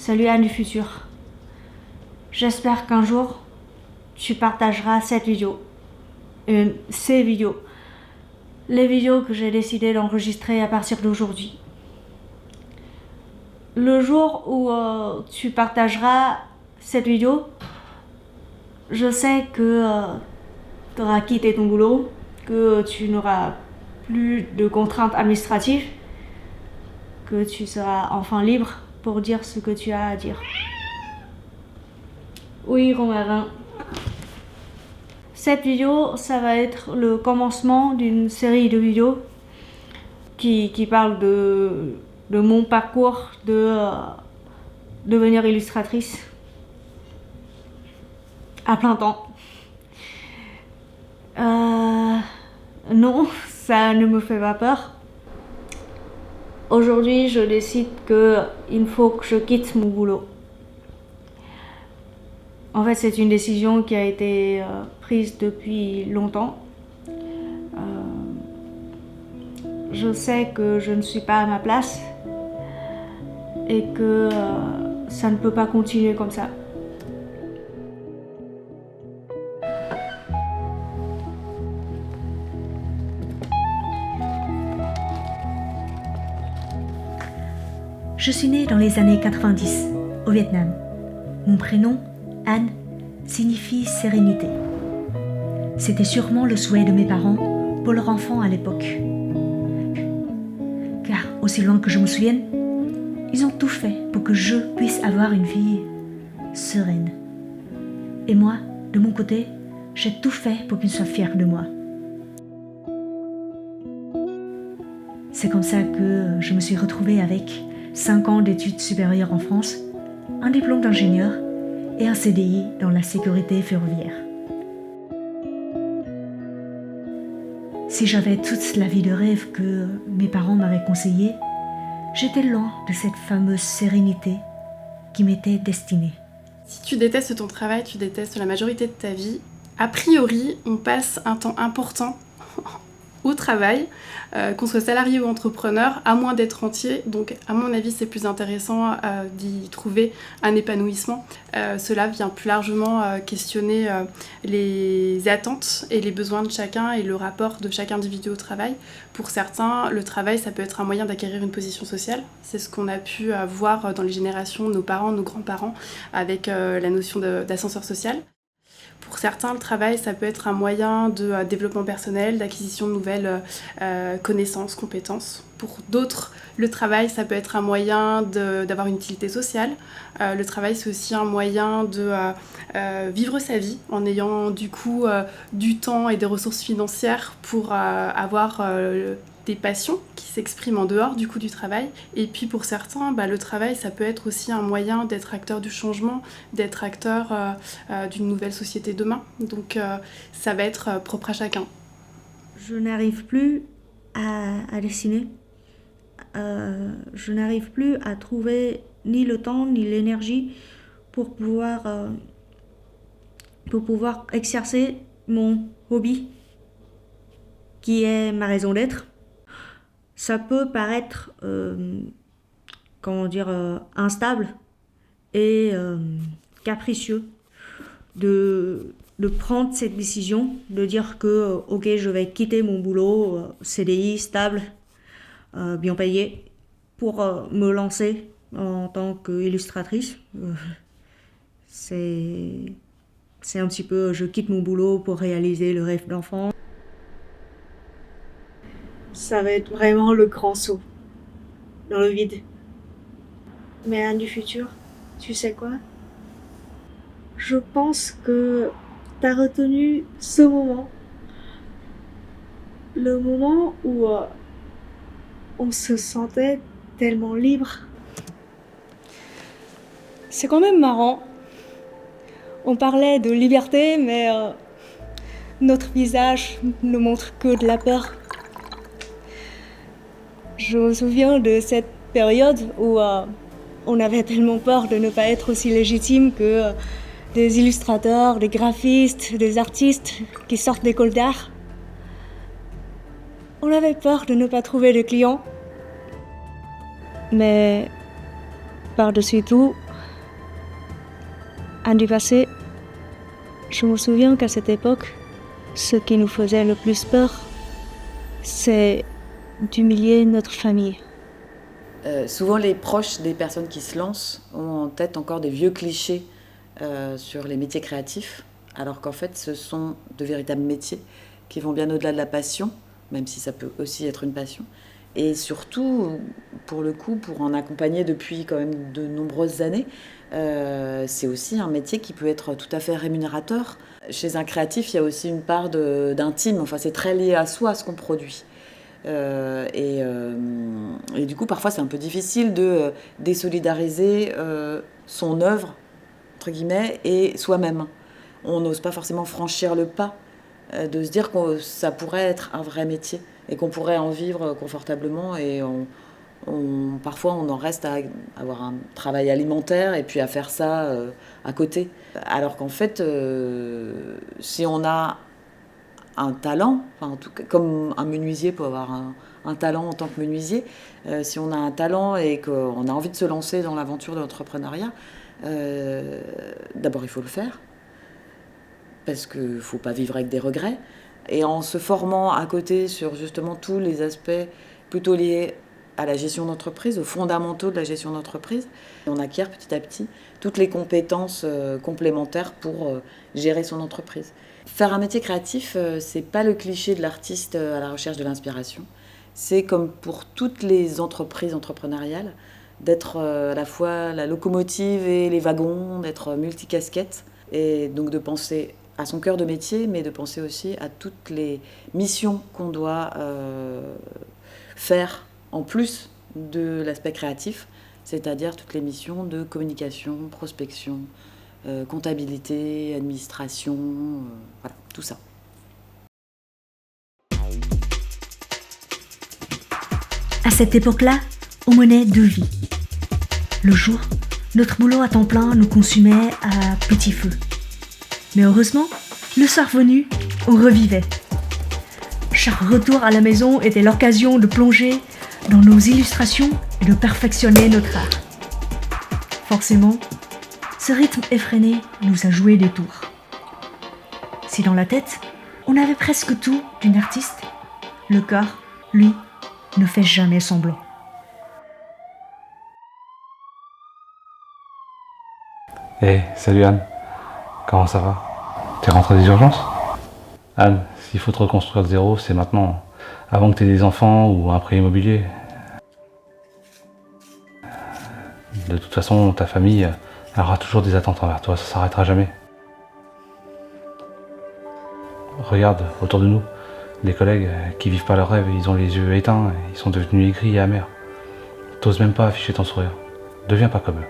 Salut Anne du futur. J'espère qu'un jour, tu partageras cette vidéo. Ces vidéos. Les vidéos que j'ai décidé d'enregistrer à partir d'aujourd'hui. Le jour où tu partageras cette vidéo, je sais que tu auras quitté ton boulot, que tu n'auras plus de contraintes administratives, que tu seras enfin libre pour dire ce que tu as à dire. Oui, Romarin. Cette vidéo, ça va être le commencement d'une série de vidéos qui parle de mon parcours de devenir illustratrice à plein temps. Non, ça ne me fait pas peur. Aujourd'hui, je décide qu'il faut que je quitte mon boulot. En fait, c'est une décision qui a été prise depuis longtemps. Je sais que je ne suis pas à ma place et que ça ne peut pas continuer comme ça. Je suis née dans les années 90, au Vietnam. Mon prénom, Anne, signifie sérénité. C'était sûrement le souhait de mes parents pour leur enfant à l'époque. Car, aussi loin que je me souvienne, ils ont tout fait pour que je puisse avoir une vie sereine. Et moi, de mon côté, j'ai tout fait pour qu'ils soient fiers de moi. C'est comme ça que je me suis retrouvée avec 5 ans d'études supérieures en France, un diplôme d'ingénieur et un CDI dans la sécurité ferroviaire. Si j'avais toute la vie de rêve que mes parents m'avaient conseillée, j'étais loin de cette fameuse sérénité qui m'était destinée. Si tu détestes ton travail, tu détestes la majorité de ta vie. A priori, on passe un temps important au travail, qu'on soit salarié ou entrepreneur, à moins d'être rentier. Donc, à mon avis, c'est plus intéressant d'y trouver un épanouissement. Cela vient plus largement questionner les attentes et les besoins de chacun et le rapport de chaque individu au travail. Pour certains, le travail, ça peut être un moyen d'acquérir une position sociale. C'est ce qu'on a pu voir dans les générations, nos parents, nos grands-parents, avec la notion d'ascenseur social. Pour certains, le travail, ça peut être un moyen de développement personnel, d'acquisition de nouvelles connaissances, compétences. Pour d'autres, le travail, ça peut être un moyen d'avoir une utilité sociale. Le travail, c'est aussi un moyen de vivre sa vie en ayant du coup du temps et des ressources financières pour avoir des passions qui s'expriment en dehors du coup du travail. Et puis pour certains, le travail, ça peut être aussi un moyen d'être acteur du changement, d'être acteur d'une nouvelle société demain. Donc ça va être propre à chacun. Je n'arrive plus à dessiner. Je n'arrive plus à trouver ni le temps ni l'énergie pour pouvoir exercer mon hobby qui est ma raison d'être. Ça peut paraître instable et capricieux de prendre cette décision, de dire que ok, je vais quitter mon boulot CDI stable, bien payé, pour me lancer en tant qu'illustratrice. C'est un petit peu, je quitte mon boulot pour réaliser le rêve d'enfant. Ça va être vraiment le grand saut dans le vide. Mais Anne du futur, tu sais quoi? Je pense que t'as retenu ce moment. Le moment où on se sentait tellement libre. C'est quand même marrant. On parlait de liberté, mais notre visage ne montre que de la peur. Je me souviens de cette période où on avait tellement peur de ne pas être aussi légitime que des illustrateurs, des graphistes, des artistes qui sortent d'école d'art. On avait peur de ne pas trouver de clients. Mais par-dessus tout, Anne du passé, je me souviens qu'à cette époque, ce qui nous faisait le plus peur, c'est d'humilier notre famille. Souvent, les proches des personnes qui se lancent ont en tête encore des vieux clichés sur les métiers créatifs, alors qu'en fait, ce sont de véritables métiers qui vont bien au-delà de la passion, même si ça peut aussi être une passion. Et surtout, pour le coup, pour en accompagner depuis quand même de nombreuses années, c'est aussi un métier qui peut être tout à fait rémunérateur. Chez un créatif, il y a aussi une part d'intime, enfin c'est très lié à soi, ce qu'on produit. Et du coup, parfois, c'est un peu difficile de désolidariser son œuvre, entre guillemets, et soi-même. On n'ose pas forcément franchir le pas de se dire que ça pourrait être un vrai métier et qu'on pourrait en vivre confortablement. Et parfois, on en reste à avoir un travail alimentaire et puis à faire ça à côté. Alors qu'en fait, si on a un talent, enfin, en tout cas, comme un menuisier peut avoir un talent en tant que menuisier, si on a un talent et qu'on a envie de se lancer dans l'aventure de l'entrepreneuriat, d'abord il faut le faire, parce qu'il ne faut pas vivre avec des regrets. Et en se formant à côté sur justement tous les aspects plutôt liés à la gestion d'entreprise, aux fondamentaux de la gestion d'entreprise, on acquiert petit à petit toutes les compétences complémentaires pour gérer son entreprise. Faire un métier créatif, c'est pas le cliché de l'artiste à la recherche de l'inspiration. C'est comme pour toutes les entreprises entrepreneuriales, d'être à la fois la locomotive et les wagons, d'être multicasquette, et donc de penser à son cœur de métier, mais de penser aussi à toutes les missions qu'on doit faire en plus de l'aspect créatif, c'est-à-dire toutes les missions de communication, prospection, comptabilité, administration, voilà, tout ça. À cette époque-là, on menait 2 vies. Le jour, notre boulot à temps plein nous consumait à petit feu. Mais heureusement, le soir venu, on revivait. Chaque retour à la maison était l'occasion de plonger dans nos illustrations et de perfectionner notre art. Forcément, ce rythme effréné nous a joué des tours. Si dans la tête, on avait presque tout d'une artiste, le corps, lui, ne fait jamais semblant. Hey, salut Anne, comment ça va? T'es rentrée des urgences? Anne, s'il faut te reconstruire de zéro, c'est maintenant, avant que t'aies des enfants ou un prêt immobilier. De toute façon, ta famille aura toujours des attentes envers toi, ça s'arrêtera jamais. Regarde, autour de nous, les collègues qui vivent pas leurs rêves, ils ont les yeux éteints, ils sont devenus aigris et amers. T'oses même pas afficher ton sourire, deviens pas comme eux.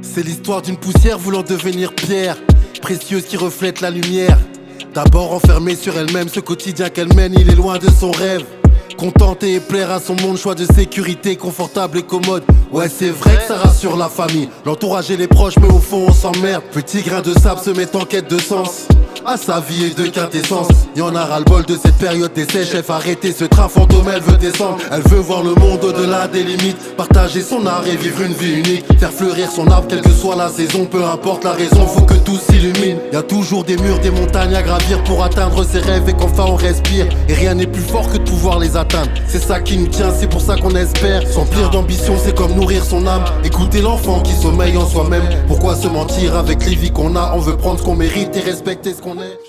C'est l'histoire d'une poussière voulant devenir pierre, précieuse qui reflète la lumière. D'abord enfermée sur elle-même, ce quotidien qu'elle mène, il est loin de son rêve. Contenter et plaire à son monde, choix de sécurité, confortable et commode. Ouais, c'est vrai que ça rassure la famille, l'entourage et les proches, mais au fond on s'emmerde. Petit grain de sable se met en quête de sens à sa vie et de quintessence. Y'en a ras-le-bol de cette période d'essai. Chef, arrêtez ce train fantôme, elle veut descendre. Elle veut voir le monde au-delà des limites, partager son art et vivre une vie unique. Faire fleurir son arbre quelle que soit la saison, peu importe la raison, faut que tout s'illumine. Y'a toujours des murs, des montagnes à gravir pour atteindre ses rêves et qu'enfin on respire. Et rien n'est plus fort que de pouvoir les atteindre. C'est ça qui nous tient, c'est pour ça qu'on espère. S'emplir d'ambition, c'est comme nourrir son âme. Écouter l'enfant qui sommeille en soi-même. Pourquoi se mentir avec les vies qu'on a? On veut prendre ce qu'on mérite et respecter ce qu'on est.